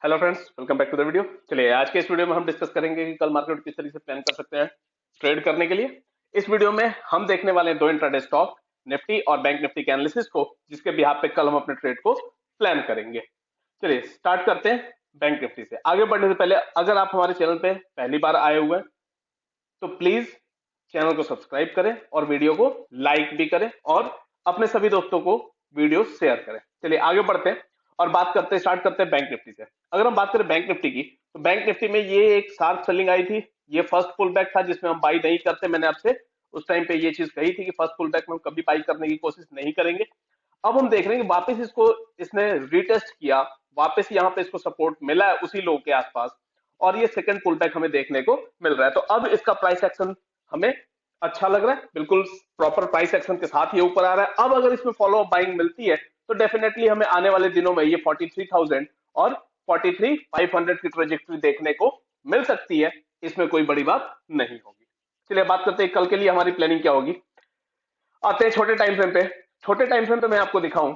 Hello friends, welcome back to the video. चलिए आज के इस वीडियो में हम डिस्कस करेंगे कि कल मार्केट किस तरीके से प्लान कर सकते हैं ट्रेड करने के लिए। इस वीडियो में हम देखने वाले हैं दो इंट्राडे स्टॉक, निफ्टी और बैंक निफ्टी के एनालिसिस को, जिसके बिहाफ पे कल हम अपने ट्रेड को प्लान करेंगे। चलिए स्टार्ट करते हैं बैंक निफ्टी से। आगे बढ़ने से पहले अगर आप हमारे चैनल पे पहली बार आए हुए हैं तो प्लीज चैनल को सब्सक्राइब करें और वीडियो को लाइक भी करें और अपने सभी दोस्तों को वीडियो शेयर करें। चलिए आगे बढ़ते हैं और बात करते हैं, स्टार्ट करते हैं बैंक निफ्टी से। अगर हम बात करें बैंक निफ्टी की, तो बैंक निफ्टी में ये एक शार्प सेलिंग आई थी। ये फर्स्ट पुल बैक था जिसमें हम बाई नहीं करते। मैंने आपसे उस टाइम पे ये चीज कही थी कि फर्स्ट पुल बैक में हम कभी बाई करने की कोशिश नहीं करेंगे। अब हम देख रहे हैं कि वापस इसको इसने रीटेस्ट किया, वापस यहाँ पे इसको सपोर्ट मिला है उसी लो के आसपास, और ये सेकंड पुल बैक हमें देखने को मिल रहा है। तो अब इसका प्राइस एक्शन हमें अच्छा लग रहा है, बिल्कुल प्रॉपर प्राइस एक्शन के साथ ये ऊपर आ रहा है। अब अगर इसमें फॉलो अप बाइंग मिलती है तो डेफिनेटली हमें आने वाले दिनों में ये 43,000 और 43,500 की ट्रेजेक्टरी देखने को मिल सकती है। इसमें कोई बड़ी बात नहीं होगी। चलिए बात करते हैं कल के लिए हमारी प्लानिंग क्या होगी। आते हैं छोटे टाइम फ्रेम पे। छोटे टाइम फ्रेम पे मैं आपको दिखाऊं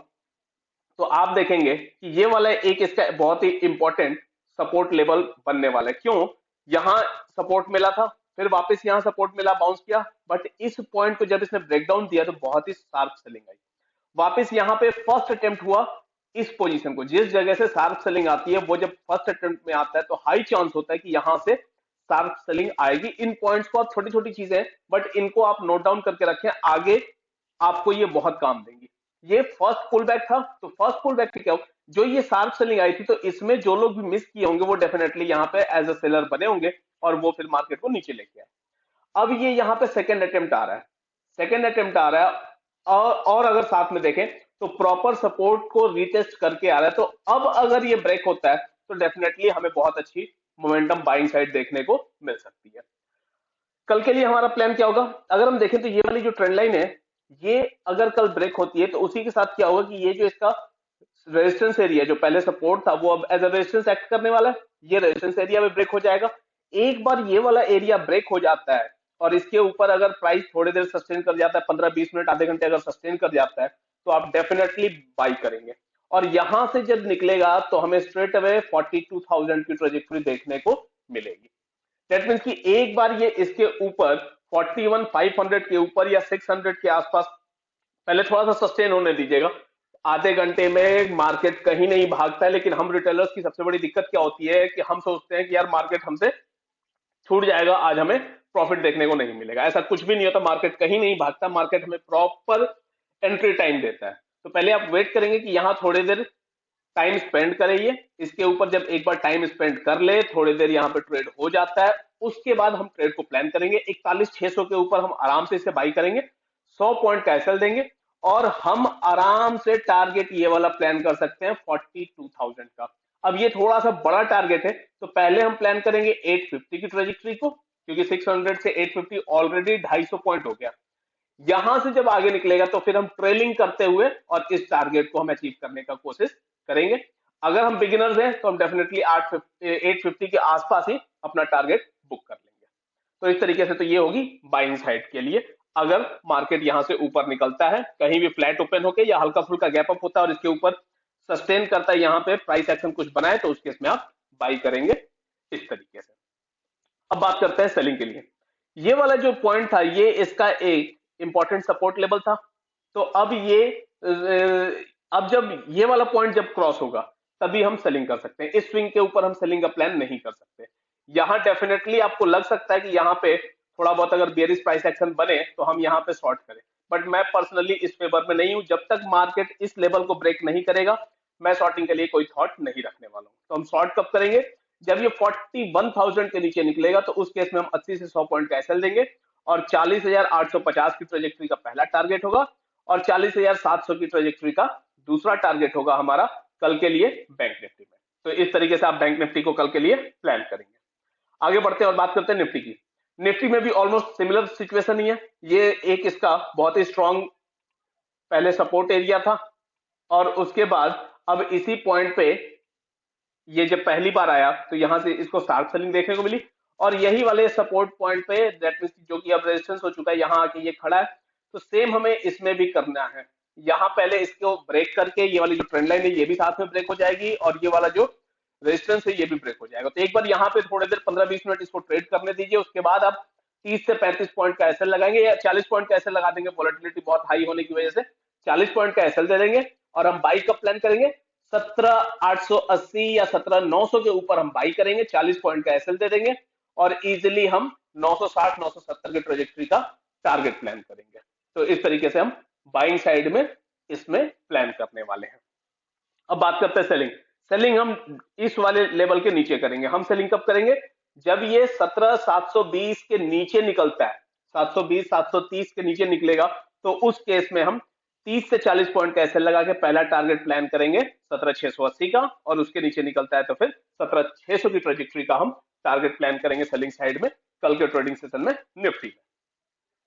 तो आप देखेंगे कि ये वाला एक इसका बहुत ही इंपॉर्टेंट सपोर्ट लेवल बनने वाला है। क्यों? यहां सपोर्ट मिला था, फिर वापस यहां सपोर्ट मिला, बाउंस किया, बट इस पॉइंट को जब इसने ब्रेकडाउन दिया तो बहुत ही शार्प सेलिंग आई। वापस यहाँ पे फर्स्ट अटेम्प्ट हुआ इस पोजीशन को, जिस जगह से शार्प सेलिंग आती है वो जब फर्स्ट अटेम्प्ट में आता है तो हाई चांस होता है कि यहां से शार्प सेलिंग आएगी। इन पॉइंट्स को आप छोटी छोटी चीजें, बट इनको आप नोट डाउन करके रखें, आगे आपको ये बहुत काम देंगी। ये फर्स्ट पुल बैक था, तो फर्स्ट पुल बैक क्या हो, जो ये शार्प सेलिंग आई थी, तो इसमें जो लोग भी मिस किए होंगे वो डेफिनेटली यहाँ पे एज अ सेलर बने होंगे और वो फिर मार्केट को नीचे लेके आए। अब ये यहाँ पे सेकंड अटेम्प्ट आ रहा है, सेकंड अटेम्प्ट आ रहा है, और अगर साथ में देखें तो प्रॉपर सपोर्ट को रीटेस्ट करके आ रहा है। तो अब अगर ये ब्रेक होता है तो डेफिनेटली हमें बहुत अच्छी मोमेंटम बाइंग साइड देखने को मिल सकती है। कल के लिए हमारा प्लान क्या होगा? अगर हम देखें तो ये वाली जो ट्रेंड लाइन है, ये अगर कल ब्रेक होती है तो उसी के साथ क्या होगा कि ये जो इसका रेजिस्टेंस एरिया जो पहले सपोर्ट था वो अब एज अ रेजिस्टेंस एक्ट करने वाला है। ये रेजिस्टेंस एरिया में ब्रेक हो जाएगा। एक बार ये वाला एरिया ब्रेक हो जाता है और इसके ऊपर अगर प्राइस थोड़ी देर सस्टेन कर जाता है, 15-20 मिनट, आधे घंटे अगर सस्टेन कर जाता है, तो आप डेफिनेटली बाई करेंगे। और यहां से जब निकलेगा तो हमें स्ट्रेट अवे 42,000 की ट्रेजेक्टरी देखने को मिलेगी। दैट मीन्स कि एक बार ये इसके ऊपर 41,500 के ऊपर या 600 के आसपास पहले थोड़ा सा सस्टेन होने दीजिएगा। आधे घंटे में मार्केट कहीं नहीं भागता है, लेकिन हम रिटेलर्स की सबसे बड़ी दिक्कत क्या होती है कि हम सोचते हैं कि यार मार्केट हमसे छूट जाएगा, आज हमें प्रॉफिट देखने को नहीं मिलेगा। ऐसा कुछ भी नहीं होता, मार्केट कहीं नहीं भागता, मार्केट हमें प्रॉपर एंट्री टाइम देता है। तो पहले आप वेट करेंगे कि यहाँ थोड़ी देर टाइम स्पेंड करिए, इसके ऊपर जब एक बार टाइम स्पेंड कर ले, थोड़ी देर यहाँ पे ट्रेड हो जाता है, उसके बाद हम ट्रेड को प्लान करेंगे। 41,600 के ऊपर हम आराम से इसे बाई करेंगे, 100 पॉइंट का एसएल देंगे और हम आराम से टारगेट ये वाला प्लान कर सकते हैं 42,000 का। अब ये थोड़ा सा बड़ा टारगेट है, तो पहले हम प्लान करेंगे 850 की ट्रेजेक्टरी को, क्योंकि 600 से 850 ऑलरेडी 250 पॉइंट हो गया। यहां से जब आगे निकलेगा तो फिर हम ट्रेलिंग करते हुए और इस टारगेट को हम अचीव करने का कोशिश करेंगे। अगर हम बिगिनर्स हैं तो हम डेफिनेटली 850 के आसपास ही अपना टारगेट बुक कर लेंगे। तो इस तरीके से तो ये होगी बाइंग साइड के लिए। अगर मार्केट यहां से ऊपर निकलता है, कहीं भी फ्लैट ओपन होके या हल्का फुल्का गैप अप होता है और इसके ऊपर सस्टेन करता है, यहाँ पे प्राइस एक्शन कुछ बनाए, तो उस केस में आप बाई करेंगे इस तरीके से। अब बात करते हैं सेलिंग के लिए। ये वाला जो पॉइंट था ये इसका एक इंपॉर्टेंट सपोर्ट लेवल था। तो अब ये अब जब ये वाला पॉइंट जब क्रॉस होगा तभी हम सेलिंग कर सकते हैं। इस स्विंग के ऊपर हम सेलिंग का प्लान नहीं कर सकते। यहां डेफिनेटली आपको लग सकता है कि यहाँ पे थोड़ा बहुत अगर बेरिश प्राइस एक्शन बने तो हम यहाँ पे शॉर्ट करें, बट मैं पर्सनली इस फेवर में नहीं हूं। जब तक मार्केट इस लेवल को ब्रेक नहीं करेगा मैं शॉर्टिंग के लिए कोई थॉट नहीं रखने वाला हूं। तो हम शॉर्ट कब करेंगे? जब ये 41,000 के नीचे निकलेगा, तो उस केस में हम 80 से 100 पॉइंट का एसएल देंगे और 40,850 की ट्रेजेक्टरी का पहला टारगेट होगा और 40,700 की ट्रेजेक्टरी का दूसरा टारगेट होगा हमारा कल के लिए बैंक निफ्टी में। तो इस तरीके से आप बैंक निफ्टी को कल के लिए प्लान करेंगे। आगे बढ़ते हैं और बात करते हैं निफ्टी की। निफ्टी में भी ऑलमोस्ट सिमिलर सिचुएशन ही है। ये एक इसका बहुत ही स्ट्रॉन्ग पहले सपोर्ट एरिया था और उसके बाद अब इसी पॉइंट पे ये जब पहली बार आया तो यहां से इसको शार्प सेलिंग देखने को मिली और यही वाले सपोर्ट पॉइंट पे दैट मींस जो कि अब रेजिस्टेंस हो चुका है, यहां आके ये खड़ा है। तो सेम हमें इसमें भी करना है। यहां पहले इसको ब्रेक करके ये वाली जो ट्रेंड लाइन है ये भी साथ में ब्रेक हो जाएगी और ये वाला जो रेजिस्टेंस है ये भी ब्रेक हो जाएगा। तो एक बार यहाँ पे थोड़ी देर 15-20 मिनट इसको ट्रेड करने दीजिए, उसके बाद आप 30 से 35 पॉइंट का एसएल लगाएंगे या 40 पॉइंट का एसएल लगा देंगे, वॉलेटिलिटी बहुत हाई होने की वजह से 40 पॉइंट का एसएल दे देंगे और हम बाई कब प्लान करेंगे, 17,880 या 17,900 के ऊपर हम बाई करेंगे, 40 पॉइंट का एसएल दे देंगे और इजिली हम 960 970 के ट्रेजेक्टरी का टारगेट प्लान करेंगे। तो इस तरीके से हम बाइंग साइड में इसमें प्लान करने वाले हैं। अब बात करते हैं सेलिंग। सेलिंग हम इस वाले लेवल के नीचे करेंगे। हम सेलिंग कब करेंगे, जब ये 17,720 के नीचे निकलता है, 720 730 के नीचे निकलेगा तो उस केस में हम 30 से 40 पॉइंट का एसएल लगा के पहला टारगेट प्लान करेंगे 17,680 का, और उसके नीचे निकलता है तो फिर 17,600 की ट्रेजेक्टरी का हम टारगेट प्लान करेंगे सेलिंग साइड में कल के ट्रेडिंग सेशन में निफ्टी में।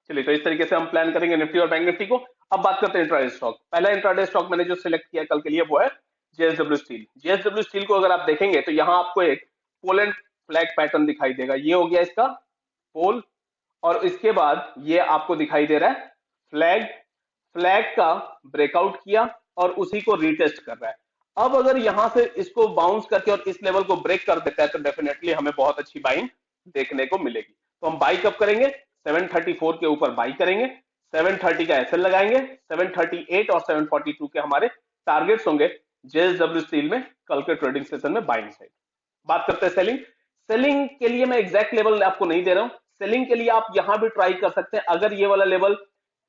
चलिए, तो इस तरीके से हम प्लान करेंगे निफ्टी और बैंक निफ्टी को। अब बात करते हैं इंट्राडे स्टॉक। पहला इंट्राडे स्टॉक मैंने जो सिलेक्ट किया कल के लिए वो है जेएसडब्ल्यू स्टील। जेएसडब्ल्यू स्टील को अगर आप देखेंगे तो यहाँ आपको एक पोल एंड फ्लैग पैटर्न दिखाई देगा, ये हो गया इसका पोल, और इसके बाद ये आपको दिखाई दे रहा है फ्लैग। फ्लैग का ब्रेकआउट किया और उसी को रीटेस्ट कर रहा है। अब अगर यहां से इसको बाउंस करके और इस लेवल को ब्रेक कर देता है तो डेफिनेटली हमें बहुत अच्छी बाइंग देखने को मिलेगी। तो हम बाई कब करेंगे, 734 के ऊपर बाई करेंगे, 730 का एसएल लगाएंगे, 738 और 742 के हमारे टारगेट्स होंगे जेएसडब्ल्यू स्टील में कल के ट्रेडिंग सेशन में बाइंग साइड। बात करते हैं सेलिंग। सेलिंग के लिए मैं एग्जैक्ट लेवल आपको नहीं दे रहा हूं, सेलिंग के लिए आप यहां भी ट्राई कर सकते हैं। अगर ये वाला लेवल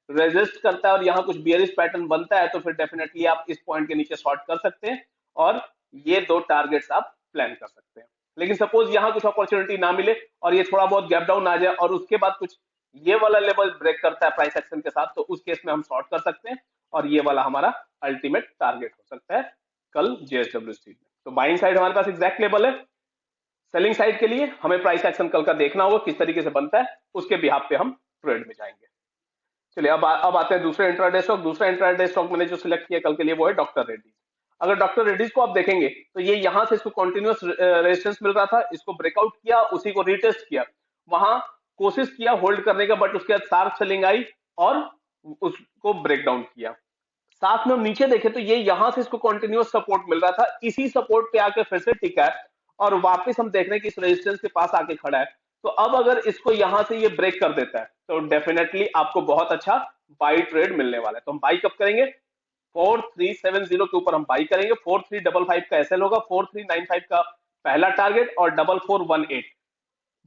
रेजिस्ट करता है और यहाँ कुछ बियरिश पैटर्न बनता है तो फिर डेफिनेटली आप इस पॉइंट के नीचे शॉर्ट कर सकते हैं और ये दो टारगेट्स आप प्लान कर सकते हैं। लेकिन सपोज यहाँ कुछ अपॉर्चुनिटी ना मिले और ये थोड़ा बहुत गैप डाउन आ जाए और उसके बाद कुछ ये वाला लेवल ब्रेक करता है प्राइस एक्शन के साथ, तो उस केस में हम शॉर्ट कर सकते हैं और ये वाला हमारा अल्टीमेट टारगेट हो सकता है कल जेएसडब्ल्यू स्टील में। तो बाइंग साइड हमारे पास एग्जैक्ट लेवल है। सेलिंग साइड के लिए हमें प्राइस एक्शन कल का देखना होगा किस तरीके से बनता है, उसके बिहाफ पे हम ट्रेड में जाएंगे। चलिए, अब आते हैं दूसरे इंट्राडे स्टॉक। दूसरा इंट्राडे स्टॉक मैंने जो सिलेक्ट किया कल के लिए वो है डॉक्टर रेड्डीज। अगर डॉक्टर रेड्डीज को आप देखेंगे तो ये यहां से इसको कंटिन्यूअस रेजिस्टेंस मिल रहा था, इसको ब्रेकआउट किया, उसी को रीटेस्ट किया, वहां कोशिश किया होल्ड करने का, बट उसके बाद शार्प सेलिंग आई और उसको ब्रेक डाउन किया। साथ में हम नीचे देखें तो ये यहां से इसको कंटिन्यूअस सपोर्ट मिल रहा था, इसी सपोर्ट पे आके फिर से टिका है और वापस हम देख रहे हैं कि इस रेजिस्टेंस के पास आके खड़ा है। तो अब अगर इसको यहां से ये ब्रेक कर देता है तो डेफिनेटली आपको बहुत अच्छा बाई ट्रेड मिलने वाला है। तो हम बाई कब करेंगे, 4370 के ऊपर हम बाई करेंगे, 4355 का एसएल होगा, 4395 का पहला टारगेट और 4418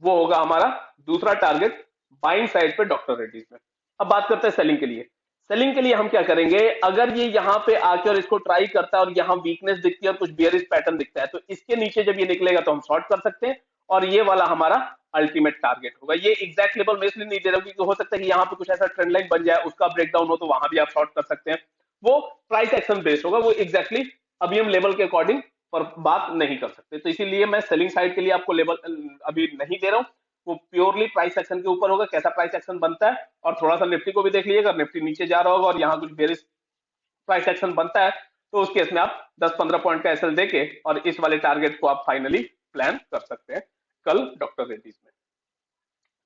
वो होगा हमारा दूसरा टारगेट बाइंग साइड पे डॉक्टर रेड्डीज में। अब बात करते हैं सेलिंग के लिए। सेलिंग के लिए हम क्या करेंगे, अगर ये यहाँ पे आके और इसको ट्राई करता है और यहाँ वीकनेस दिखती है और कुछ बियरिश पैटर्न दिखता है तो इसके नीचे जब ये निकलेगा तो हम शॉर्ट कर सकते हैं और ये वाला हमारा अल्टीमेट टारगेट होगा। ये एग्जैक्ट लेवल में इसलिए नहीं दे रहा हूं क्योंकि हो सकता है कि यहाँ पे कुछ ऐसा ट्रेंड लाइन बन जाए, उसका ब्रेकडाउन हो तो वहां भी आप शॉर्ट कर सकते हैं। वो प्राइस एक्शन बेस्ड होगा, वो एग्जैक्टली अभी हम लेवल के अकॉर्डिंग पर बात नहीं कर सकते, तो इसीलिए मैं सेलिंग साइड के लिए आपको लेवल अभी नहीं दे रहा हूं। वो प्योरली प्राइस एक्शन के ऊपर होगा, कैसा प्राइस एक्शन बनता है। और थोड़ा सा निफ्टी को भी देख लीजिएगा, निफ्टी नीचे जा रहा होगा और यहाँ कुछ बेरिश प्राइस एक्शन बनता है तो उस केस में आप 10-15 पॉइंट का एसएल देके और इस वाले टारगेट को आप फाइनली प्लान कर सकते हैं कल डॉक्टर रेड्डीज में।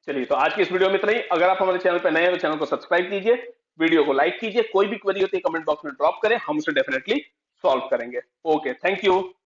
चलिए, तो आज की इस वीडियो में इतना ही। अगर आप हमारे चैनल पर नए हैं तो चैनल को सब्सक्राइब कीजिए, वीडियो को लाइक कीजिए, कोई भी क्वेरी होती है कमेंट बॉक्स में ड्रॉप करें, हम उसे डेफिनेटली सॉल्व करेंगे। Okay, thank you.